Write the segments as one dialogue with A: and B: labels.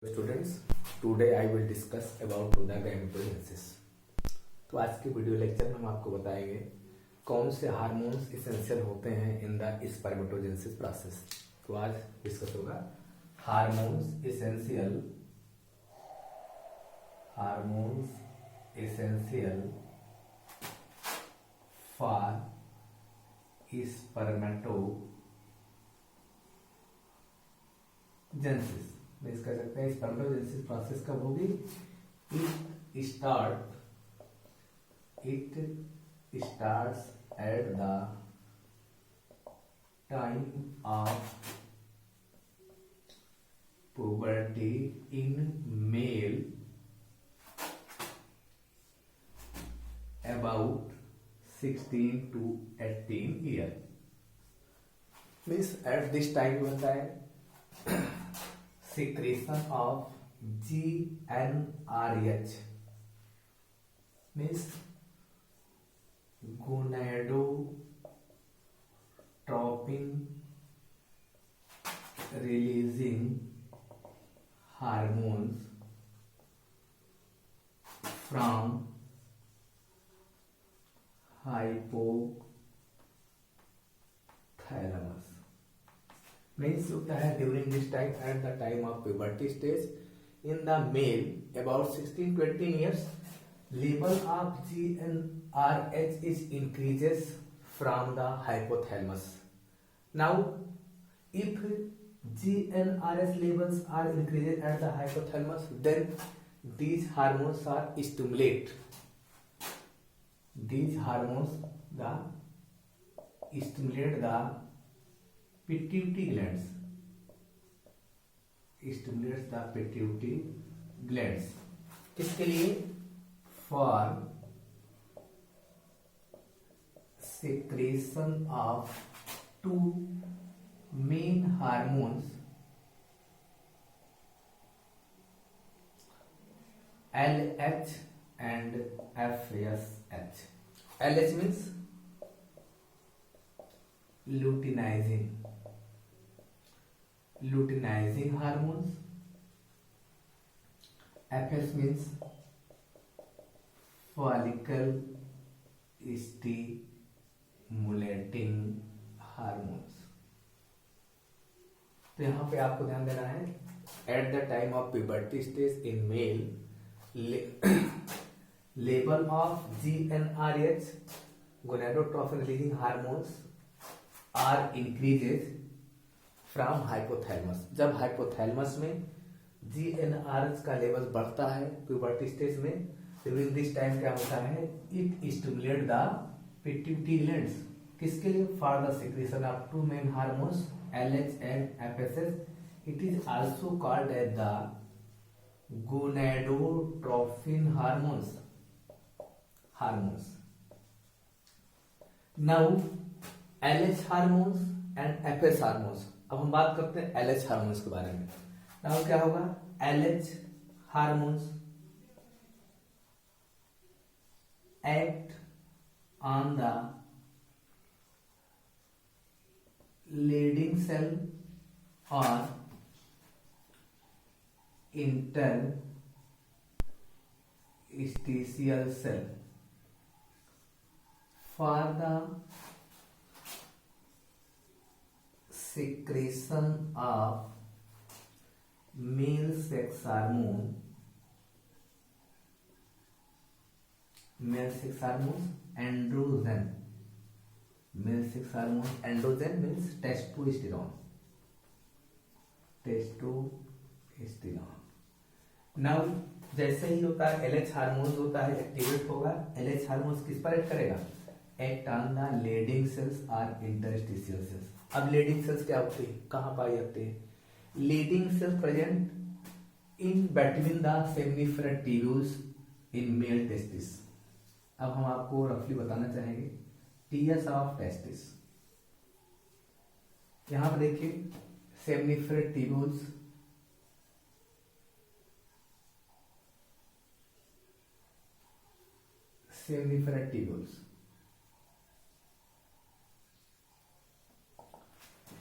A: Students, today I will discuss about the gametogenesis. तो आज के वीडियो लेक्चर में हम आपको बताएंगे कौन से हार्मोन्स इसेंशियल होते हैं इन द स्पर्मेटोजेनेसिस प्रोसेस। तो आज डिस्कस होगा hormones essential for spermatogenesis. Means कह सकते हैं स्पर्मेटोजेनेसिस प्रोसेस कब होगी? It starts at the time of puberty in male about 16 to 18 year। Means at this time बनता है secretion of GnRH means gonadotropin releasing hormones from hypothalamus। Means होता है during this time at the time of puberty stage in the male about 16 to 18 years level of GnRH is increases from the hypothalamus। Now if GnRH levels are increased at the hypothalamus, then these hormones are stimulate the pituitary glands, stimulates the pituitary glands। किसके लिए? For secretion of two main hormones, LH and FSH। LH means luteinizing hormones, FS means follicle stimulating hormones। तो यहाँ पे आपको ध्यान देना है at the time of puberty stage in male level of GnRH gonadotropin releasing hormones are increases from hypothalamus. जब hypothalamus में GnRH का लेवल बढ़ता है प्यूबर्टी स्टेज में, ड्यूरिंग दिस टाइम क्या होता है? It stimulate the pituitary glands. किसके लिए? For the secretion of two main hormones LH and FSH। It is also called as the gonadotropin hormones। Now LH hormones and FS hormones. अब हम बात करते हैं LH हार्मोन्स के बारे में। नाउ क्या होगा? LH hormones act on the Leydig cell और interstitial cell for the secretion of male sex hormone androgen। male sex hormone androgen means testosterone। Now जैसे ही होता है LH हार्मोन्स होता है एक्टिवेट होगा। LH हार्मोन्स किस पर एक्ट करेगा? Act on the Leydig cells और इंटरस्टिशियल सेल्स। अब लीडिंग सेल्स क्या होती है, कहाँ पाई जाती है? Leydig cells present in between the seminiferous tubules in male testis. अब हम आपको रफली बताना चाहेंगे टीएस ऑफ टेस्टिस। यहां पर देखिए सेमिनिफेरा ट्यूब्यूल्स,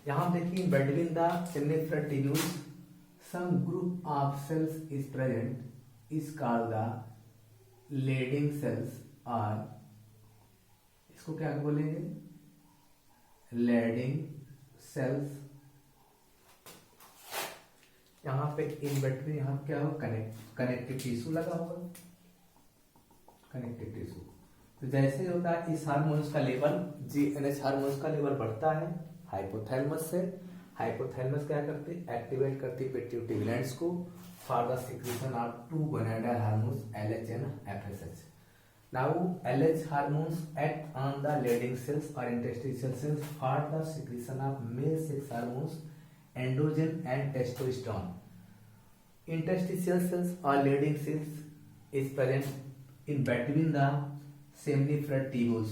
A: यहाँ देखिए between the seminiferous tubules some group of cells is present is called the leading cells or इसको क्या बोलेंगे, leading cells। यहाँ पे इन बिटवीन यहाँ क्या हो, कनेक्टिव टिश्यू लगा होगा, कनेक्टिव टिश्यू। तो जैसे होता है इस हार्मोन्स का लेवल, जीएनएच हार्मोन्स का लेवल बढ़ता है हाइपोथैलेमस से। हाइपोथैलेमस क्या करती है, एक्टिवेट करती है पिट्यूटरी ग्लैंड्स को for the secretion of two gonadal hormones LH and FSH। Now LH hormones act on the Leydig cells और interstitial cells for the secretion of male sex hormones androgen and testosterone. Interstitial cells or leading cells is present in between the seminiferous tubules.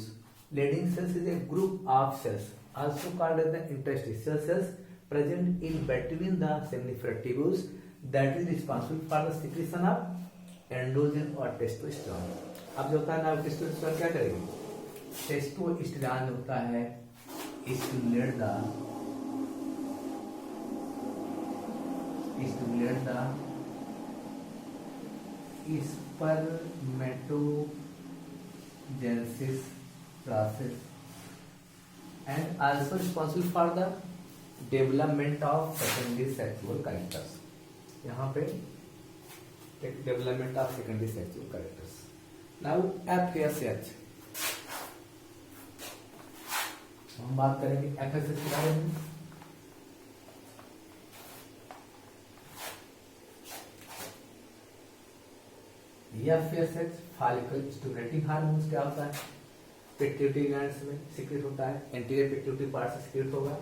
A: Leading cells is a group of cells, also called as the interstitial cells, present in between the seminiferous tubules that is responsible for the secretion of androgen or testosterone. अब जो होता है ना, testosterone क्या करेगी, testosterone होता है stimulate the spermatogenesis process and also responsible for the development of secondary sexual characters। यहाँ पे development of secondary sexual characters। Now FSH, हम बात करेंगे FSH के बारे में। FSH फॉलिकल स्टिमुलेटिंग हार्मोन्स क्या होता है, पिट्यूटरी ग्लैंड्स में सीक्रेट होता है, एंटीरियर पिट्यूटरी पार्ट से सीक्रेट होगा।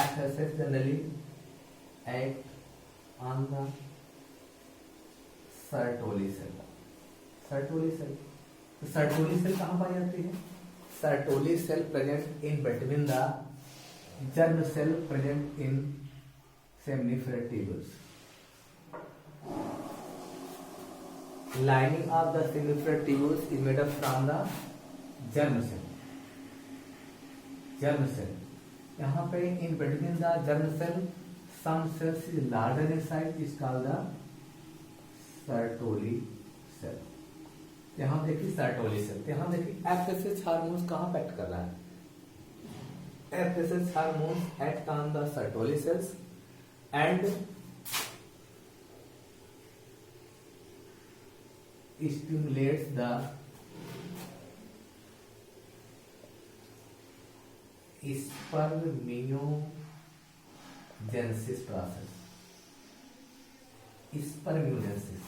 A: FSH generally act on the Sertoli cell. Sertoli cell, तो सर्टोली सेल कहाँ पाई जाती है, Sertoli cell present in between the germ cell present in seminiferous tubules. Lining of the seminiferous tubules is made up from the germ cell। germ cell यहाँ पे in between the germ cell some cells is larger in size is called the Sertoli cell। यहाँ देखिए Sertoli cell, यहाँ देखिए FSH hormones कहाँ पे act कर रहा है, FSH hormones act on the Sertoli cells and stimulates the spermiogenesis process। spermiogenesis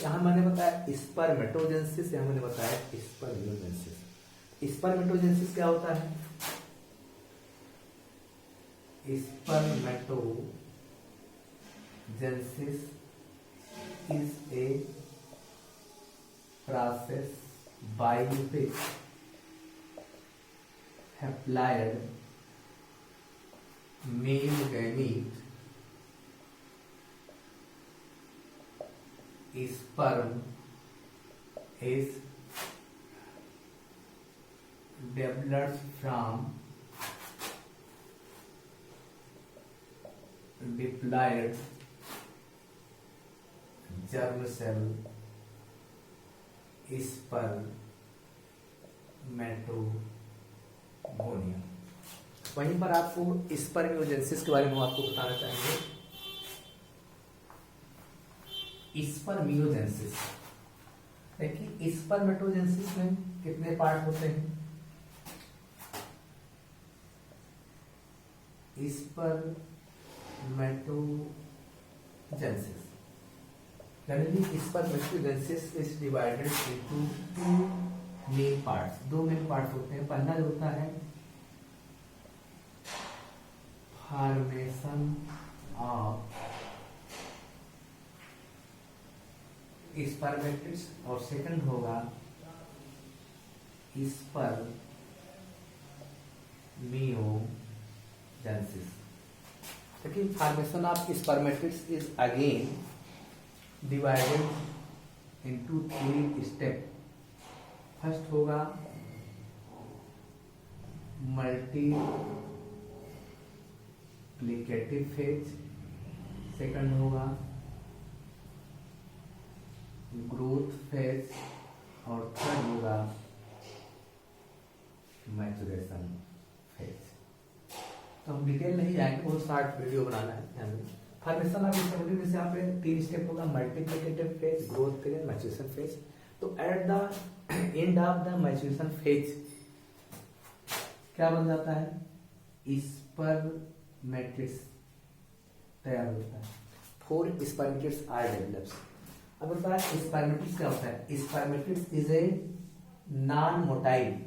A: यहाँ मैंने बताया स्पर्मेटोजेनेसिस, यहाँ मैंने बताया स्पर्मियोजेनेसिस। स्पर्मेटोजेनेसिस क्या होता है, spermatogenesis is a process by which haploid male gamete sperm is developed from diploid germ cell spermatogonia. वहीं पर आपको स्पर्मियोजेनेसिस के बारे में आपको बताना चाहेंगे। स्पर्मियोजेनेसिस देखिए, स्पर्मेटोजेनेसिस में कितने पार्ट होते हैं, spermatogenesis generally spermatogenesis is divided into two main parts। दो मेन पार्ट्स होते हैं। पहला जो होता है फॉर्मेशन ऑफ स्पर्मेटिड्स और सेकंड होगा स्पर्मियोजेनेसिस। देखिए, formation of spermatids is again divided into three steps। First होगा मल्टीप्लिकेटिव फेज, सेकंड होगा ग्रोथ फेज और थर्ड होगा मैचुरेशन फेज। तो हम डिटेल नहीं जाएंगे, बहुत शार्ट वीडियो बनाना है। फॉर्मेशन ऑफ स्पर्मेटिड में से यहाँ पे 3 स्टेप होगा, multiplicative phase, growth phase, maturation phase. तो at the end of the maturation phase क्या बन जाता है, स्पर्मेटिड्स तैयार होता है। 4 स्पर्मेटिड्स आर डेवलप्स। अब बताया स्पर्मेटिड्स क्या होता है। Spermatids is a non motile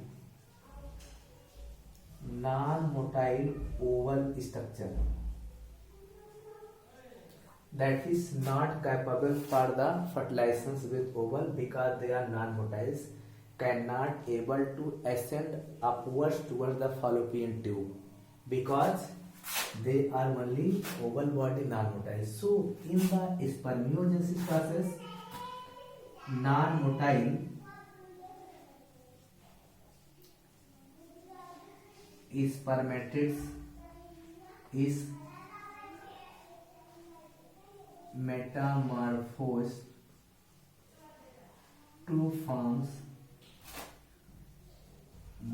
A: Oval structure that is not capable for the fertilization with ovule because they are non-motiles, cannot able to ascend upwards towards the fallopian tube because they are only oval body non-motile. So in the spermiogenesis process, non-motile spermatids is metamorphosed to forms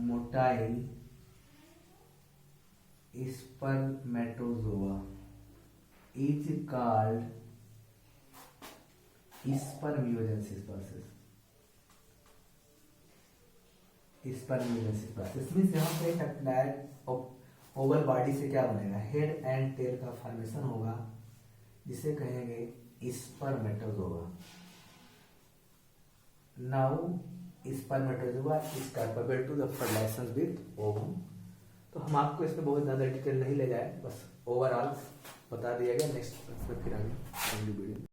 A: motile spermatozoa is called spermiogenesis process. Spermiogenesis process means यहाँ पे एक applied oval body से क्या बनेगा, head and tail का formation होगा जिसे कहेंगे spermatozoa. Now spermatozoa is capable to the fertilization with ovum. तो हम आपको इसमें बहुत ज़्यादा डिटेल नहीं ले जाए, बस ओवरऑल बता दिया गया। नेक्स्ट फिर आगे वीडियो